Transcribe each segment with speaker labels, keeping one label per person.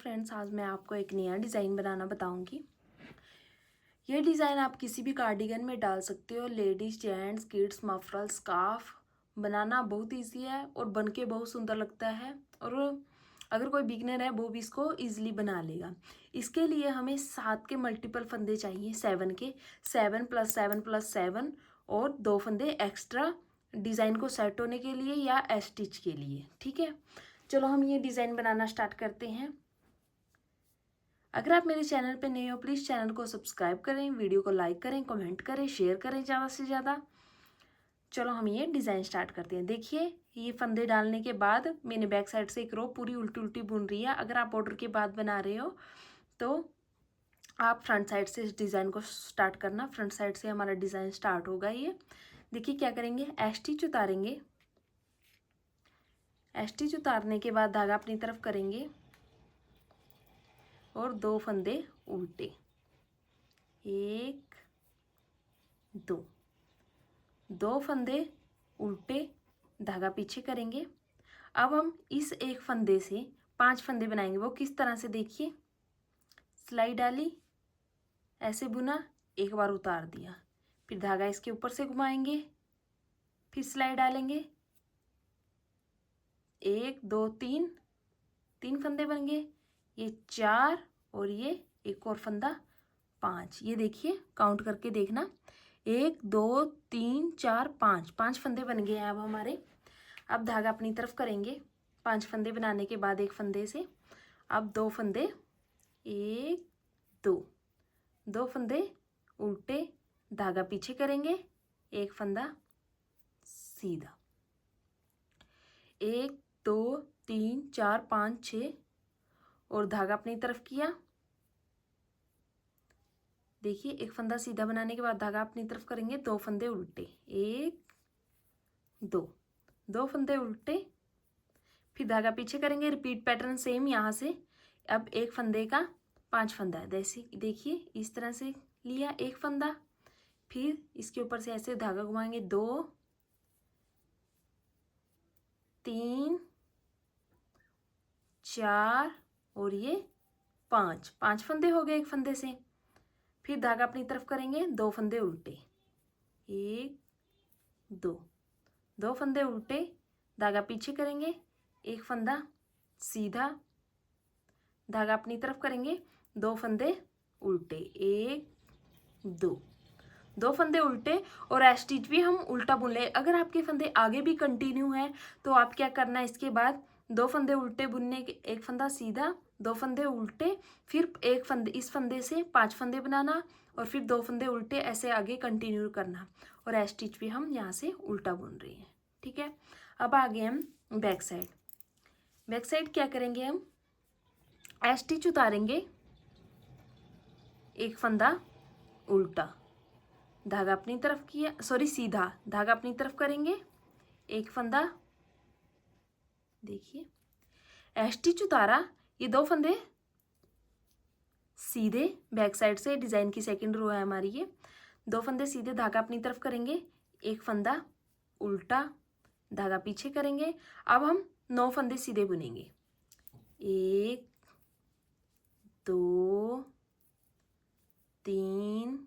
Speaker 1: Friends, आज मैं आपको एक नया डिज़ाइन बनाना बताऊंगी। ये डिज़ाइन आप किसी भी कार्डिगन में डाल सकते हो। Ladies, gents, kids, muffler, scarf बनाना बहुत इजी है और बन के बहुत सुंदर लगता है। और अगर कोई बिगनर है वो भी इसको इजीली बना लेगा। इसके लिए हमें 7 के मल्टीपल फंदे चाहिए, 7 के, 7 + 7 + 7 और 2 फंदे एक्स्ट्रा डिज़ाइन को सेट होने के लिए या स्टिच के लिए। ठीक है, चलो हम ये डिज़ाइन बनाना स्टार्ट करते हैं। अगर आप मेरे चैनल पे नए हो प्लीज़ चैनल को सब्सक्राइब करें, वीडियो को लाइक करें, कमेंट करें, शेयर करें ज़्यादा से ज़्यादा। चलो हम ये डिज़ाइन स्टार्ट करते हैं। देखिए, ये फंदे डालने के बाद मैंने बैक साइड से एक रो पूरी उल्टी उल्टी बुन रही है। अगर आप बॉर्डर के बाद बना रहे हो तो आप फ्रंट साइड से इस डिज़ाइन को स्टार्ट करना। फ्रंट साइड से हमारा डिज़ाइन स्टार्ट होगा। ये देखिए क्या करेंगे, स्टिच उतारेंगे। स्टिच उतारने के बाद धागा अपनी तरफ करेंगे और 2 फंदे उल्टे, 1 2 2 फंदे उल्टे, धागा पीछे करेंगे। अब हम इस एक फंदे से 5 फंदे बनाएंगे। वो किस तरह से, देखिए, सिलाई डाली, ऐसे बुना, एक बार उतार दिया, फिर धागा इसके ऊपर से घुमाएंगे, फिर सिलाई डालेंगे, 1 2 3, 3 फंदे बन गए। ये 4 और ये एक और फंदा 5। ये देखिए काउंट करके देखना, 1 2 3 4 5, 5 फंदे बन गए हैं अब हमारे। अब धागा अपनी तरफ करेंगे। 5 फंदे बनाने के बाद एक फंदे से अब 2 फंदे, 1 2 2 फंदे उल्टे, धागा पीछे करेंगे, एक फंदा सीधा, 1 2 3 4 5 6 और धागा अपनी तरफ किया। देखिए, एक फंदा सीधा बनाने के बाद धागा अपनी तरफ करेंगे, 2 फंदे उल्टे, 1 2 2 फंदे उल्टे, फिर धागा पीछे करेंगे। रिपीट पैटर्न सेम यहाँ से। अब एक फंदे का 5 फंदा है, जैसे देखिए इस तरह से लिया एक फंदा, फिर इसके ऊपर से ऐसे धागा घुमाएंगे, 2 3 4 और ये 5, 5 फंदे हो गए एक फंदे से। फिर धागा अपनी तरफ करेंगे, 2 फंदे उल्टे, 1 2 2 फंदे उल्टे, धागा पीछे करेंगे, एक फंदा सीधा, धागा अपनी तरफ करेंगे, 2 फंदे उल्टे, 1 2 2 फंदे उल्टे और स्टिच भी हम उल्टा बुन ले। अगर आपके फंदे आगे भी कंटिन्यू है तो आप क्या करना है, इसके बाद 2 फंदे उल्टे बुनने के, एक फंदा सीधा, 2 फंदे उल्टे, फिर एक फंदे, इस फंदे से 5 फंदे बनाना और फिर 2 फंदे उल्टे, ऐसे आगे कंटिन्यू करना। और स्टिच भी हम यहाँ से उल्टा बुन रहे हैं। ठीक है, अब आगे हम बैक साइड। बैक साइड क्या करेंगे, हम स्टिच उतारेंगे, एक फंदा उल्टा, धागा अपनी तरफ किया, सॉरी सीधा, धागा अपनी तरफ करेंगे, एक फंदा, देखिए स्टिच उतारा, ये 2 फंदे सीधे, बैक साइड से डिजाइन की सेकंड रो है हमारी ये। 2 फंदे सीधे, धागा अपनी तरफ करेंगे, एक फंदा उल्टा, धागा पीछे करेंगे। अब हम 9 फंदे सीधे बुनेंगे, 1 2 3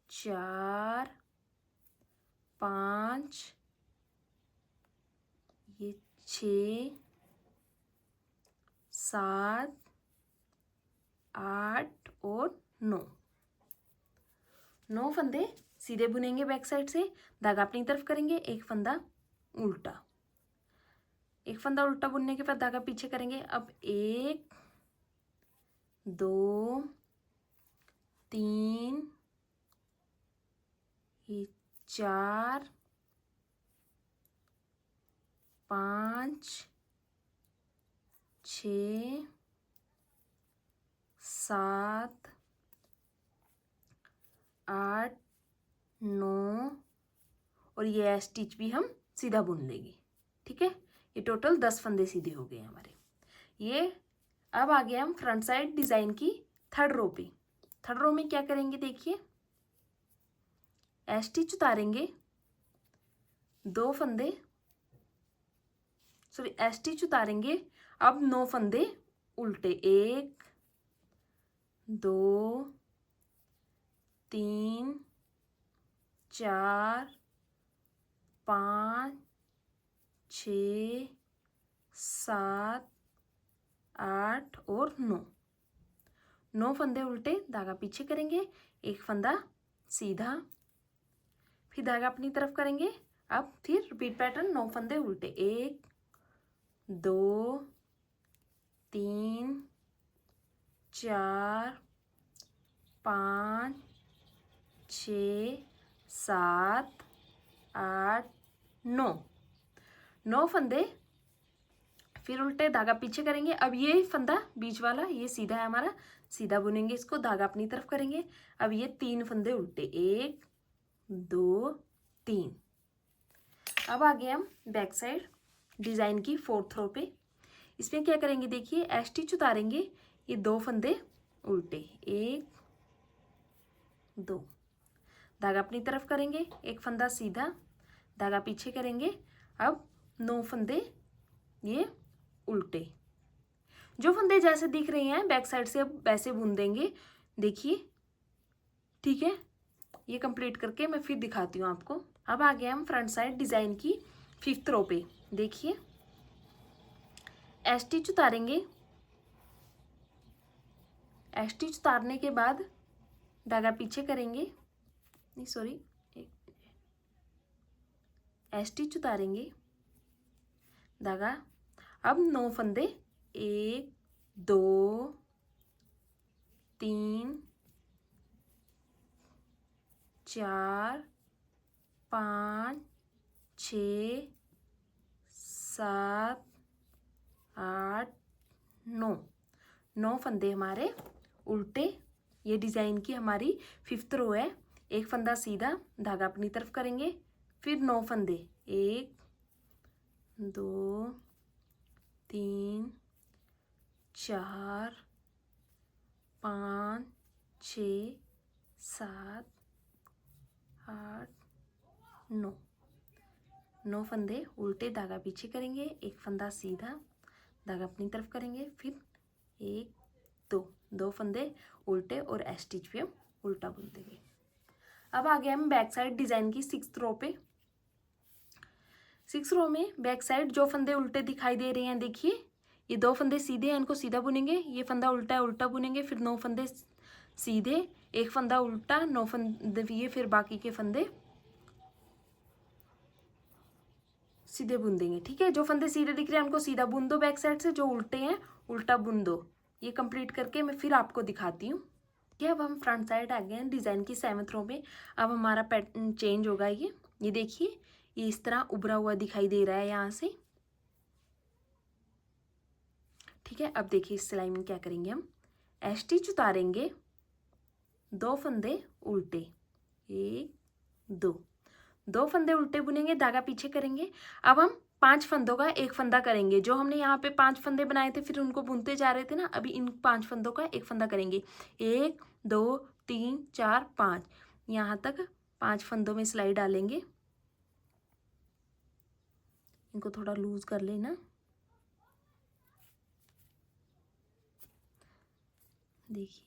Speaker 1: 4 5, ये 6 7 8 और 9 फंदे सीधे बुनेंगे बैक साइड से, धागा अपनी तरफ करेंगे, एक फंदा उल्टा, एक फंदा उल्टा बुनने के बाद धागा पीछे करेंगे। अब 1 2 3, ये 4 5 6 7 8 9 और ये स्टिच भी हम सीधा बुन लेंगे। ठीक है, ये टोटल 10 फंदे सीधे हो गए हमारे। ये अब आ गया हम फ्रंट साइड डिजाइन की थर्ड रो पे। थर्ड रो में क्या करेंगे, देखिए स्टिच उतारेंगे, 2 फंदे, सॉरी स्टिच उतारेंगे, अब 9 फंदे उल्टे, 1 2 3 4 5 6 7 8 और 9 फंदे उल्टे, धागा पीछे करेंगे, एक फंदा सीधा, फिर धागा अपनी तरफ करेंगे। अब फिर रिपीट पैटर्न, 9 फंदे उल्टे, 1 2 3 4 5 6 7 8 9 फंदे, फिर उल्टे, धागा पीछे करेंगे। अब ये फंदा बीच वाला ये सीधा है हमारा, सीधा बुनेंगे इसको, धागा अपनी तरफ करेंगे। अब ये 3 फंदे उल्टे, 1 2 3। अब आ गए हम बैक साइड डिजाइन की 4th रो पे। इसमें क्या करेंगे, देखिए स्टिच उतारेंगे, ये 2 फंदे उल्टे, 1 2, धागा अपनी तरफ करेंगे, एक फंदा सीधा, धागा पीछे करेंगे। अब 9 फंदे ये उल्टे, जो फंदे जैसे दिख रहे हैं बैक साइड से अब वैसे बुन देंगे, देखिए ठीक है। ये कंप्लीट करके मैं फिर दिखाती हूँ आपको। अब आ गए हम फ्रंट साइड डिजाइन की 5th रो पे। देखिए स्टिच उतारेंगे, स्टिच उतारने के बाद धागा पीछे करेंगे, नहीं सॉरी, स्टिच उतारेंगे, धागा, अब 9 फंदे, 1 2 3 4 5 6 7 8 9 फंदे हमारे उल्टे। ये डिजाइन की हमारी 5th रो है। एक फंदा सीधा, धागा अपनी तरफ करेंगे, फिर 9 फंदे, 1 2 3 4 5 6 7 8 9 फंदे उल्टे, धागा पीछे करेंगे, एक फंदा सीधा, धागा अपनी तरफ करेंगे, फिर 1 2 फंदे उल्टे और स्टिच पे हम उल्टा बुन देंगे। अब आ गए हम बैक साइड डिजाइन की 6th रो पे। 6th रो में बैक साइड जो फंदे उल्टे दिखाई दे रहे हैं, देखिए ये 2 फंदे सीधे हैं, इनको सीधा बुनेंगे, ये फंदा उल्टा है, उल्टा बुनेंगे, फिर 9 फंदे सीधे, एक फंदा उल्टा, 9 फंदे ये, फिर बाकी के फंदे सीधे बुन देंगे। ठीक है, जो फंदे सीधे दिख रहे हैं उनको सीधा बुन दो बैक साइड से, जो उल्टे हैं उल्टा बुन दो। ये कंप्लीट करके मैं फिर आपको दिखाती हूँ। अब हम फ्रंट साइड आ गए हैं डिजाइन की 7th रो में। अब हमारा पैटर्न चेंज होगा। ये देखिए, ये इस तरह उभरा हुआ दिखाई दे रहा है यहाँ से। ठीक है, अब देखिए इस सिलाई में क्या करेंगे, हम स्टिच उतारेंगे, 2 फंदे उल्टे, 1 2 फंदे उल्टे बुनेंगे, धागा पीछे करेंगे। अब हम 5 फंदों का एक फंदा करेंगे। जो हमने यहाँ पे 5 फंदे बनाए थे, फिर उनको बुनते जा रहे थे ना, अभी इन 5 फंदों का एक फंदा करेंगे। 1 2 3 4 5, यहाँ तक 5 फंदों में सिलाई डालेंगे। इनको थोड़ा लूज कर लेना। देखिए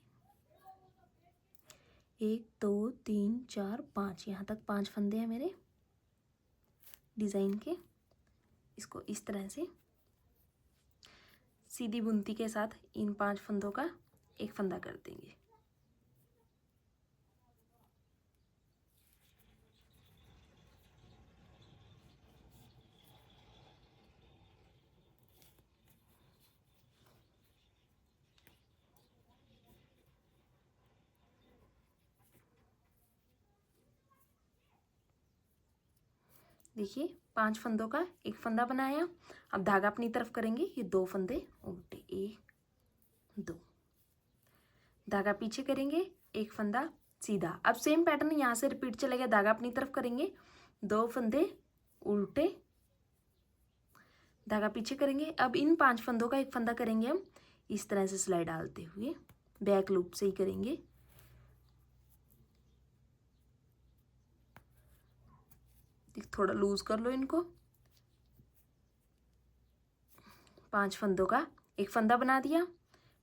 Speaker 1: 1 2 3 4 5, यहाँ तक 5 फंदे हैं मेरे डिजाइन के। इसको इस तरह से सीधी बुनती के साथ इन 5 फंदों का एक फंदा कर देंगे। देखिए 5 फंदों का एक फंदा बनाया। अब धागा अपनी तरफ करेंगे, ये 2 फंदे उल्टे, 1 2, धागा पीछे करेंगे, एक फंदा सीधा। अब सेम पैटर्न यहाँ से रिपीट चलेगा। धागा अपनी तरफ करेंगे, 2 फंदे उल्टे, धागा पीछे करेंगे। अब इन 5 फंदों का एक फंदा करेंगे हम इस तरह से सिलाई डालते हुए, बैक लूप से ही करेंगे। थोड़ा लूज कर लो इनको। 5 फंदों का एक फंदा बना दिया।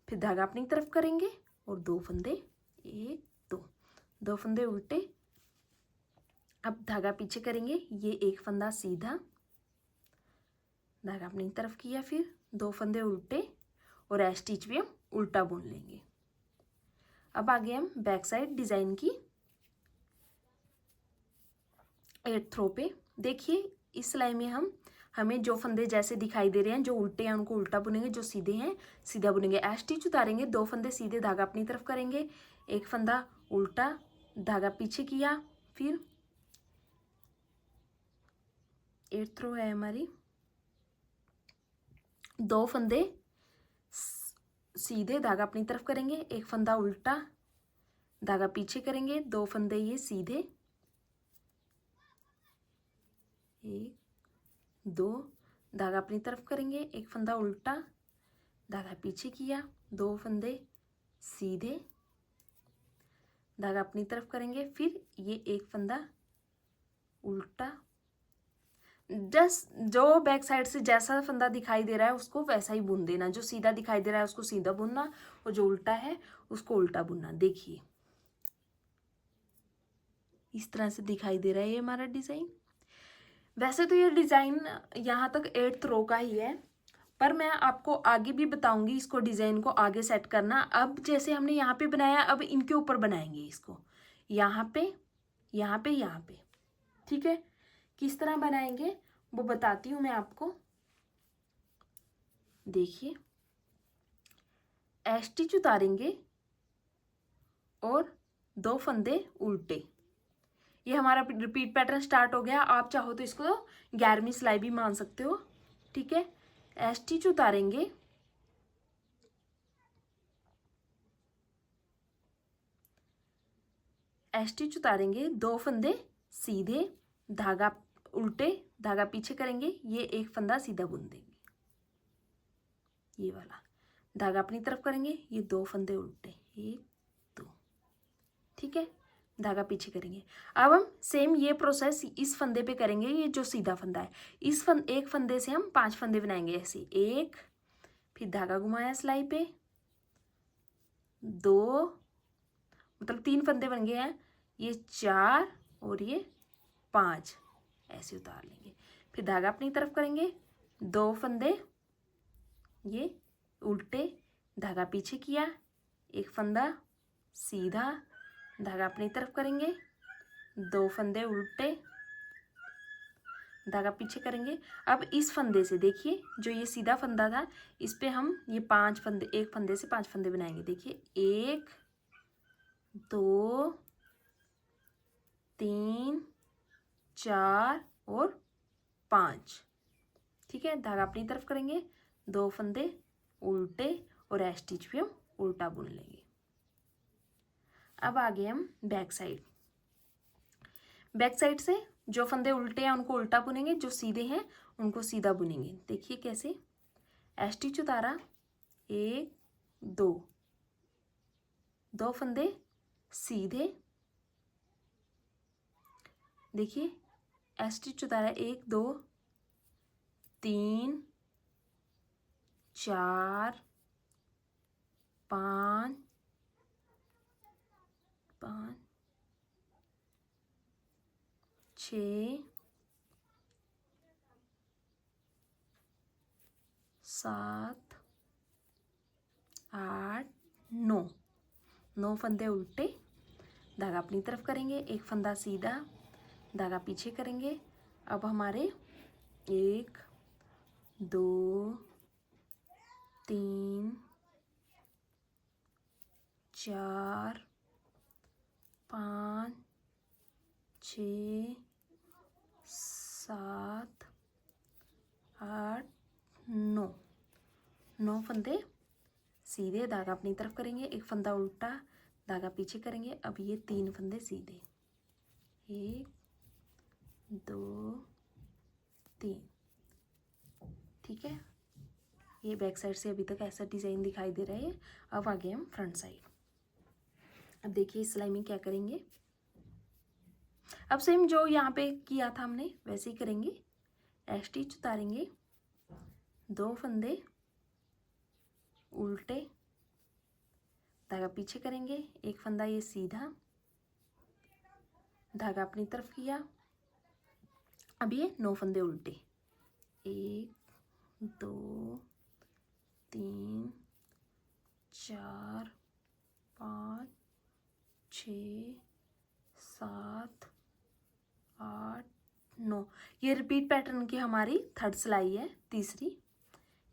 Speaker 1: फिर धागा अपनी तरफ करेंगे और 2 फंदे, 1 2 फंदे उल्टे। अब धागा पीछे करेंगे, ये 1 फंदा सीधा, धागा अपनी तरफ किया, फिर 2 फंदे उल्टे और एस स्टिच भी हम उल्टा बुन लेंगे। अब आगे हम बैक साइड डिजाइन की 8th रो पे। देखिए इस सिलाई में हमें जो फंदे जैसे दिखाई दे रहे हैं, जो उल्टे हैं उनको उल्टा बुनेंगे, जो सीधे हैं सीधा बुनेंगे। एस स्टिच उतारेंगे, 2 फंदे सीधे, धागा अपनी तरफ करेंगे, 1 फंदा उल्टा, धागा पीछे किया, फिर 8th रो है हमारी, 2 फंदे सीधे, धागा अपनी तरफ करेंगे, 1 फंदा उल्टा, धागा पीछे करेंगे, 2 फंदे ये सीधे, 1 2, धागा अपनी तरफ करेंगे, 1 फंदा उल्टा, धागा पीछे किया, 2 फंदे सीधे, धागा अपनी तरफ करेंगे, फिर ये 1 फंदा उल्टा। जस्ट जो बैक साइड से जैसा फंदा दिखाई दे रहा है उसको वैसा ही बुन देना, जो सीधा दिखाई दे रहा है उसको सीधा बुनना और जो उल्टा है उसको उल्टा बुनना। देखिए इस तरह से दिखाई दे रहा है ये हमारा डिजाइन। वैसे तो ये डिजाइन यहाँ तक 8th रो का ही है, पर मैं आपको आगे भी बताऊंगी इसको, डिजाइन को आगे सेट करना। अब जैसे हमने यहाँ पे बनाया, अब इनके ऊपर बनाएंगे इसको, यहाँ पे यहाँ पे यहाँ पे। ठीक है, किस तरह बनाएंगे वो बताती हूँ मैं आपको। देखिए एस स्टिच उतारेंगे और 2 फंदे उल्टे, ये हमारा रिपीट पैटर्न स्टार्ट हो गया। आप चाहो तो इसको 11वीं सिलाई भी मान सकते हो। ठीक है, एस स्टिच उतारेंगे, एस स्टिच उतारेंगे, 2 फंदे सीधे, धागा उल्टे, धागा पीछे करेंगे, ये 1 फंदा सीधा बुन देंगे, ये वाला, धागा अपनी तरफ करेंगे, ये 2 फंदे उल्टे, 1 2। ठीक है, धागा पीछे करेंगे। अब हम सेम ये प्रोसेस इस फंदे पे करेंगे, ये जो सीधा फंदा है, इस एक फंदे से हम 5 फंदे बनाएंगे ऐसे, 1, फिर धागा घुमाया सिलाई पे, 2, मतलब 3 फंदे बन गए हैं, ये 4 और ये 5 ऐसे उतार लेंगे। फिर धागा अपनी तरफ करेंगे, 2 फंदे ये उल्टे, धागा पीछे किया, 1 फंदा सीधा, धागा अपनी तरफ करेंगे, 2 फंदे उल्टे, धागा पीछे करेंगे। अब इस फंदे से देखिए जो ये सीधा फंदा था, इस पे हम ये 5 फंदे, 1 फंदे से 5 फंदे बनाएंगे। देखिए 1 2 3 4 और 5। ठीक है, धागा अपनी तरफ करेंगे, 2 फंदे उल्टे और एस स्टिच भी हम उल्टा बुन लेंगे। अब आगे हम बैक साइड, बैक साइड से जो फंदे उल्टे हैं उनको उल्टा बुनेंगे, जो सीधे हैं उनको सीधा बुनेंगे। देखिए कैसे, एस स्टिच उतारा, 1 2, 2 फंदे सीधे, देखिए एस स्टिच उतारा, 1 2 3 4 5 5 6 7 8 9, 9 फंदे उल्टे, धागा अपनी तरफ करेंगे, 1 फंदा सीधा, धागा पीछे करेंगे। अब हमारे 1 2 3 4 5 6 7 8 9, 9 फंदे सीधे, धागा अपनी तरफ करेंगे, 1 फंदा उल्टा, धागा पीछे करेंगे। अब ये 3 फंदे सीधे, 1 2 3। ठीक है, ये बैक साइड से अभी तक ऐसा डिज़ाइन दिखाई दे रहा है। अब आगे हम फ्रंट साइड। अब देखिए इस सिलाई में क्या करेंगे, अब सेम जो यहाँ पे किया था हमने वैसे ही करेंगे। एस स्टिच उतारेंगे, 2 फंदे उल्टे, धागा पीछे करेंगे, एक फंदा ये सीधा, धागा अपनी तरफ किया। अब ये 9 फंदे उल्टे, 1 2 3 4 5 6 7 8 9। ये रिपीट पैटर्न की हमारी थर्ड सिलाई है, तीसरी।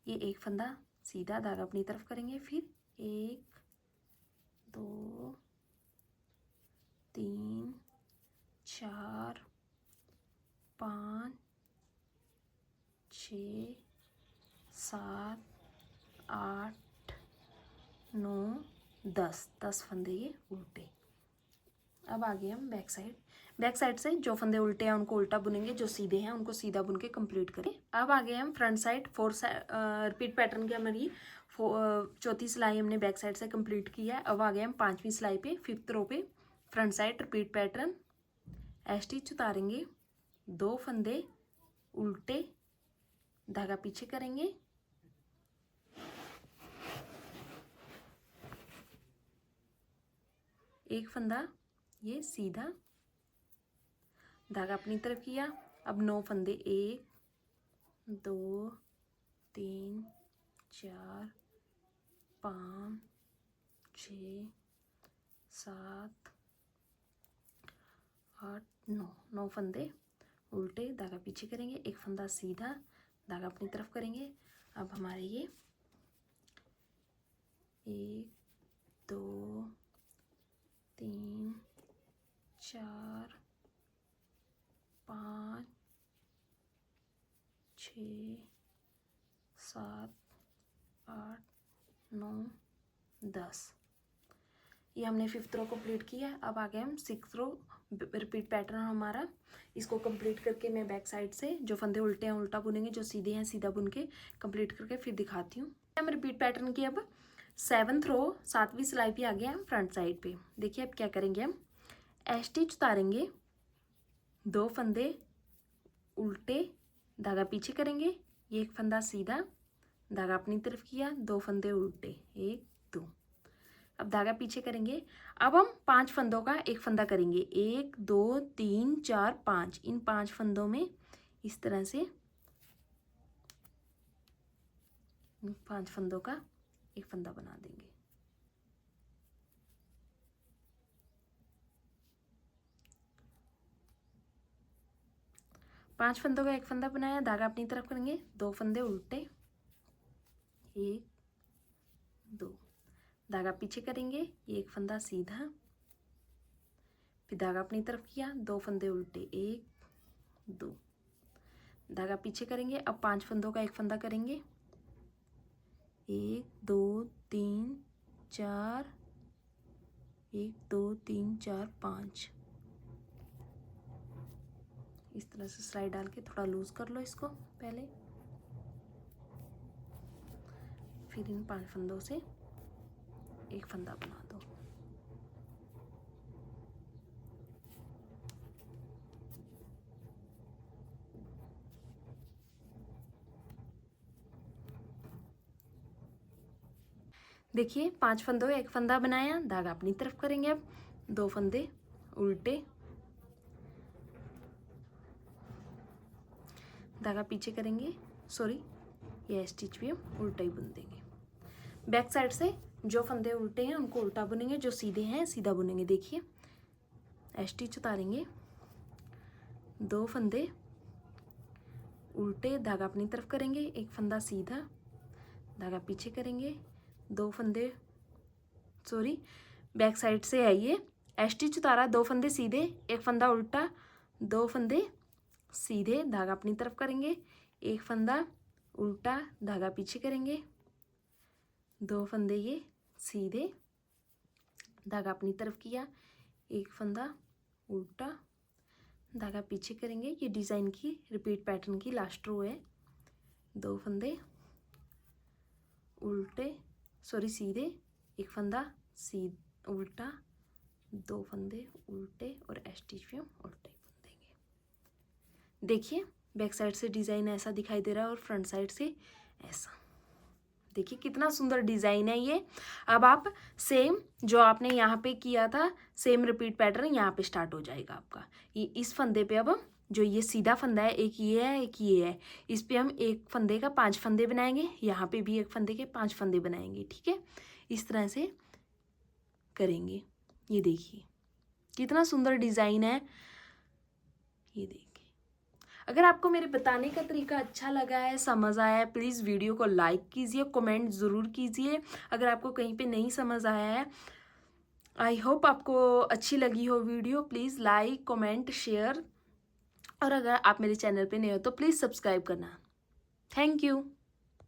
Speaker 1: ये एक फंदा सीधा, धागा अपनी तरफ करेंगे, फिर 1 2 3 4 5 6 7 8 9 10 फंदे ये उल्टे। अब आगे हम बैक साइड से जो फंदे उल्टे हैं उनको उल्टा बुनेंगे, जो सीधे हैं उनको सीधा बुन के कंप्लीट करें। अब आगे हम फ्रंट साइड रिपीट पैटर्न की हमारी चौथी सिलाई हमने बैक साइड से कंप्लीट की है। अब आगे हम 5वीं सिलाई पे 5th रो पे front side repeat pattern stitch उतारेंगे, 2 फंदे उल्टे, धागा पीछे करेंगे, एक फंदा ये सीधा, धागा अपनी तरफ किया। अब 9 फंदे 1 2 3 4 5 6 7 8 9 फंदे उल्टे, धागा पीछे करेंगे, एक फंदा सीधा, धागा अपनी तरफ करेंगे। अब हमारे ये 1 2 3 4 5 6 7 8 9 10। ये हमने 5th रो कंप्लीट किया है। अब आगे हम 6th रो रिपीट पैटर्न हमारा, इसको कंप्लीट करके मैं बैक साइड से जो फंदे उल्टे हैं उल्टा बुनेंगे, जो सीधे हैं सीधा बुन के कंप्लीट करके फिर दिखाती हूँ। हम रिपीट पैटर्न की अब 7th रो 7वीं सिलाई पे आ गए हम फ्रंट साइड पे। देखिए अब क्या करेंगे, हम स्टिच उतारेंगे, 2 फंदे उल्टे, धागा पीछे करेंगे, ये एक फंदा सीधा, धागा अपनी तरफ किया, 2 फंदे उल्टे, 1 2। अब धागा पीछे करेंगे। अब हम 5 फंदों का एक फंदा करेंगे, 1 2 3 4 5। इन 5 फंदों में इस तरह से 5 फंदों का एक फंदा बना देंगे। पांच फंदों का एक फंदा बनाया, धागा अपनी तरफ करेंगे, 2 फंदे उल्टे, 1 2, धागा पीछे करेंगे, एक फंदा सीधा, फिर धागा अपनी तरफ किया, 2 फंदे उल्टे, 1 2, धागा पीछे करेंगे। अब 5 फंदों का एक फंदा करेंगे, 1 2 3 4, 1 2 3 4 5। इस तरह से सिलाई डाल के थोड़ा लूज कर लो इसको पहले, फिर इन 5 फंदों से एक फंदा बना दो। देखिए 5 फंदों का एक फंदा बनाया, धागा अपनी तरफ करेंगे। अब 2 फंदे उल्टे, धागा पीछे करेंगे, सॉरी ये स्टिच भी हम उल्टा ही बुन देंगे। बैक साइड से जो फंदे उल्टे हैं उनको उल्टा बुनेंगे, जो सीधे हैं सीधा बुनेंगे। देखिए स्टिच उतारेंगे, 2 फंदे उल्टे, धागा अपनी तरफ करेंगे, एक फंदा सीधा, धागा पीछे करेंगे, 2 फंदे, सॉरी बैक साइड से है ये, स्टिच उतारा, 2 फंदे सीधे, एक फंदा उल्टा, 2 फंदे सीधे, धागा अपनी तरफ करेंगे, एक फंदा उल्टा, धागा पीछे करेंगे, 2 फंदे ये सीधे, धागा अपनी तरफ किया, एक फंदा उल्टा, धागा पीछे करेंगे। ये डिज़ाइन की रिपीट पैटर्न की लास्ट रो है। 2 फंदे उल्टे, सॉरी सीधे, एक फंदा उल्टा, 2 फंदे उल्टे और स्टिच भी हम उल्टे बुन देंगे। देखिए बैक साइड से डिज़ाइन ऐसा दिखाई दे रहा है और फ्रंट साइड से ऐसा। देखिए कितना सुंदर डिज़ाइन है ये। अब आप सेम जो आपने यहाँ पे किया था सेम रिपीट पैटर्न यहाँ पे स्टार्ट हो जाएगा आपका। ये इस फंदे पे अब जो ये सीधा फंदा है, एक ये है एक ये है, इस पे हम एक फंदे का 5 फंदे बनाएंगे, यहाँ पे भी एक फंदे के 5 फंदे बनाएंगे। ठीक है, इस तरह से करेंगे। ये देखिए कितना सुंदर डिज़ाइन है। ये देखिए, अगर आपको मेरे बताने का तरीका अच्छा लगा है, समझ आया है, प्लीज़ वीडियो को लाइक कीजिए, कमेंट ज़रूर कीजिए। अगर आपको कहीं पे नहीं समझ आया है, आई होप आपको अच्छी लगी हो video, please like comment share, और अगर आप मेरे चैनल पे नए हो तो प्लीज़ सब्सक्राइब करना। Thank you.